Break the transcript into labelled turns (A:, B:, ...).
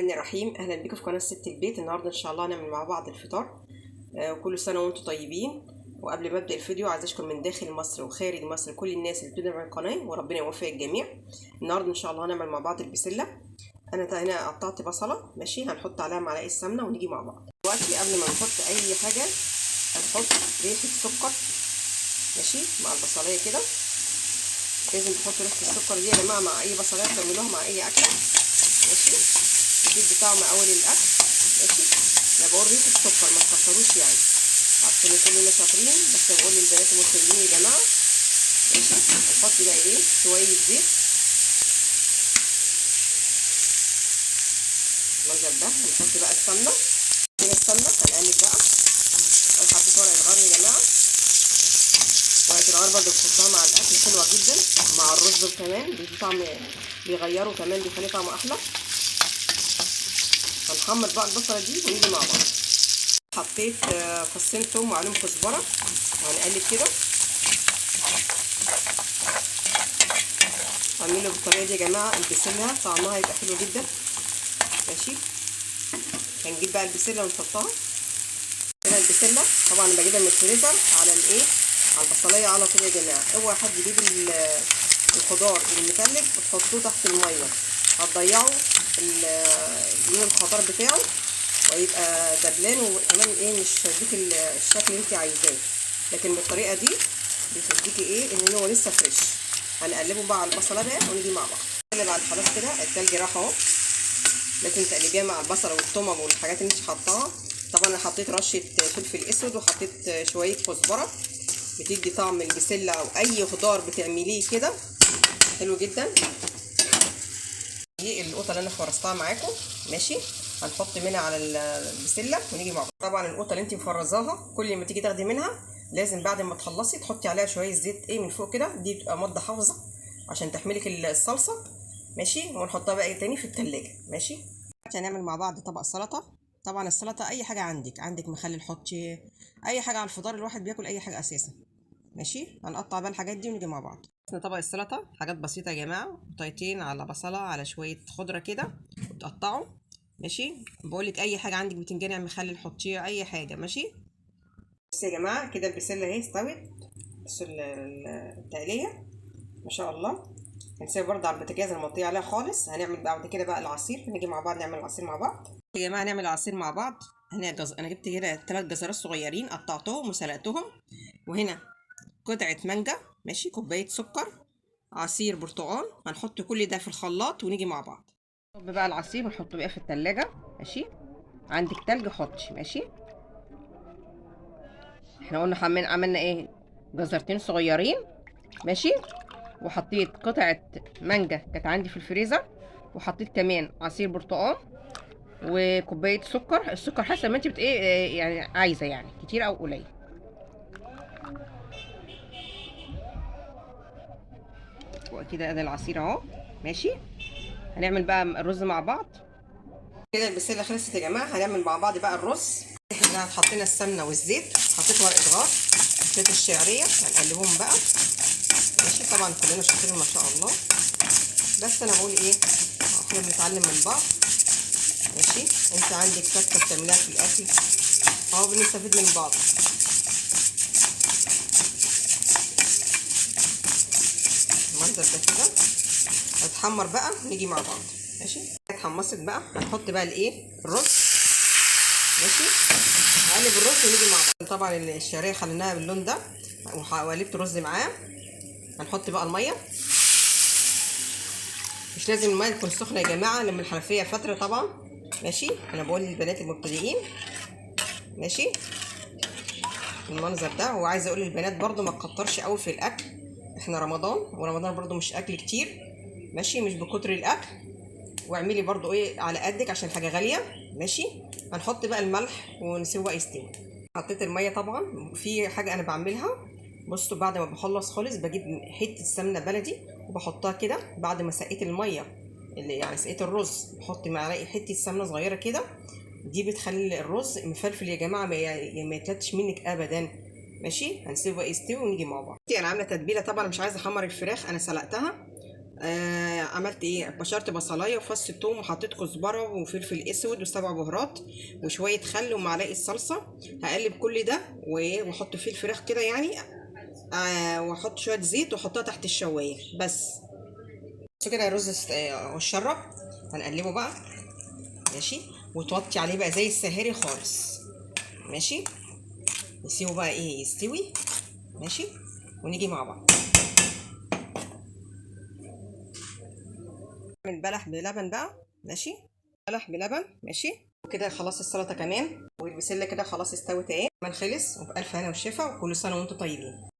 A: الرحمن الرحيم. اهلا بيكم في قناه ست البيت. النهارده ان شاء الله هنعمل مع بعض الفطار. وكل سنه وانتم طيبين. وقبل ما ابدا الفيديو عايز اشكر من داخل مصر وخارج مصر كل الناس اللي بتدعم القناه، وربنا يوفق الجميع. النهارده ان شاء الله هنعمل مع بعض البسله. انا هنا قطعت بصله ماشي، هنحط عليها معلقه سمنه ونيجي مع بعض. دلوقتي قبل ما نحط اي حاجه هنحط ريحه سكر ماشي مع البصلايه كده. لازم تحطوا ريحه السكر دي يا جماعه مع اي بصلايه بتعملوها مع اي اكله ماشي، بتدي طعم اول الاكل ماشي. انا بقول ريحه السكر ما تكتروش يعني عشان كلنا شاطرين، بس بقول للبنات المبتدئين يا جماعه ماشي. نحط بقى ايه شويه زيت المنظر ده. هنحط بقى السمنه كده، السمنه هنقلب بقى. انا حطيت ورقه غار يا جماعه، ورقه الغار برده بتحطها مع الاكل حلوه جدا، مع الرز كمان بيدي طعم، بيغيره كمان، بيخلي طعمه احلى. هنحمر بقى البصله دي ونيجي مع بعض. حطيت فصين توم وعليهم كزبره وهنقلب كده. اعملوا بالطريقه دي يا جماعه، البسله طعمها هيبقى حلو جدا ماشي. هنجيب بقى البسله ونحطها هنا. البسله طبعا انا بجيبها من الفريزر على الايه، على البصلايه على طول يا جماعه. اوعى حد يجيب الخضار المتلج وتحطوه تحت الميه، هتضيعوا لون الخضار بتاعه ويبقى دبلان، وكمان ايه مش هيديك الشكل اللي انت عايزاه. لكن بالطريقه دي بتديكي ايه ان هو لسه فريش. هنقلبه بقى على البصله بقى ونيجي مع بعض. نقلب على خلاص كده، التلج راح اهو. لازم تقلبيها مع البصله والطماطم والحاجات اللي انت حطاها. طبعا انا حطيت رشه فلفل اسود وحطيت شويه كزبره، بتدي طعم البسله او اي خضار بتعمليه كده حلو جدا. دي القطه اللي انا فرستها معاكم ماشي، هنحط منها على البسله ونيجي مع بعض. طبعا القطه اللي انت مفرزاها كل ما تيجي تاخدي منها لازم بعد ما تخلصي تحطي عليها شويه زيت ايه من فوق كده، دي بتبقى ماده حافظه عشان تحملك الصلصه ماشي. ونحطها بقى تاني في التلاجة ماشي. هنعمل مع بعض طبق سلطه. طبعا السلطه اي حاجه عندك مخلل حطي اي حاجه على الفطار، الواحد بياكل اي حاجه اساسا ماشي. هنقطع بقى الحاجات دي ونيجي مع بعض. طبق السلطه حاجات بسيطه يا جماعه، قطعتين على بصله على شويه خضره كده وتقطعوا ماشي. بقولك اي حاجه عندك بتنجان مخلل حطيه اي حاجه ماشي. بس يا جماعه كده البسله اهي استوت، بس التقليه ما شاء الله. هنسيب برضه على البوتاجاز المطيه عليها خالص. هنعمل بعد كده بقى العصير، هنيجي مع بعض نعمل العصير مع بعض يا جماعه. نعمل العصير مع بعض. هنا انا جبت هنا 3 جزرات صغيرين قطعتهم وسلقتهم، وهنا قطعه مانجا ماشي، كوبايه سكر، عصير برتقال. هنحط كل ده في الخلاط ونيجي مع بعض. نصب بقى العصير ونحطه بقى في التلاجة ماشي. عندك تلج حطي ماشي. احنا قلنا عملنا ايه، جزرتين صغيرين ماشي، وحطيت قطعه مانجا كانت عندي في الفريزر، وحطيت كمان عصير برتقال وكوبايه سكر. السكر حسب ما انت ايه يعني عايزه، يعني كتير او قليل. وكده ادي العصير اهو ماشي. هنعمل بقى الرز مع بعض. كده البسله خلصت يا جماعه. هنعمل مع بعض بقى الرز. احنا حطينا السمنه والزيت، حطيت ورقه غار، حطيت الشعريه، هنقلبهم بقى ماشي. طبعا كلنا شاطرين ما شاء الله، بس انا بقول ايه احنا بنتعلم من بعض ماشي. انت عندك فته بتعمليها في الاكل اهو، بنستفيد من بعض. المنظر ده كده هتحمر بقى ونيجي مع بعض ماشي. اتحمصت بقى هنحط بقى الايه الرز ماشي. هقلب الرز ونيجي مع بعض. طبعا الشعريه خليناها باللون ده وقلبت الرز معاه. هنحط بقى الميه، مش لازم الميه تكون سخنه يا جماعه لما الحنفيه فتره طبعا ماشي. انا بقول للبنات المبتدئين ماشي المنظر ده. وعايزه اقول للبنات برضو ما تكترش قوي في الاكل، احنا رمضان ورمضان برضو مش اكل كتير ماشي، مش بكتر الاكل. واعملي برضو ايه على قدك عشان حاجه غاليه ماشي. هنحط بقى الملح ونسيبه بقى يستوي. حطيت الميه. طبعا في حاجه انا بعملها، بصوا بعد ما بخلص خالص بجيب حته سمنه بلدي وبحطها كده بعد ما سقيت الميه، اللي يعني سقيت الرز، بحط معلقه حته سمنه صغيره كده. دي بتخلي الرز مفلفل يا جماعه، ما يتلتش منك ابدا ماشي. هنسيبه بقى يستوي ونيجي مع بعض. انا عامله تتبيله. طبعا مش عايزه احمر الفراخ، انا سلقتها عملت ايه؟ بشرت بصلايه وفص الثوم وحطيت كزبره وفلفل اسود وسبع بهارات وشويه خل ومعلقه صلصه. هقلب كل ده واحط فيه الفراخ كده يعني. واحط شويه زيت واحطها تحت الشوايه بس. بصوا كده الرز اتشرب. هنقلبه بقى ماشي، وتوطي عليه بقى زي السهاري خالص ماشي. نسيبه بقى ايه يستوي ماشي، ونيجي مع بعض. نعمل بلح بلبن بقى ماشي، بلح بلبن ماشي. وكده خلاص السلطه كمان والبسله كده خلاص استوت اهي، كمان خلص. وبألف هنا وشفا، وكل سنه وانتم طيبين.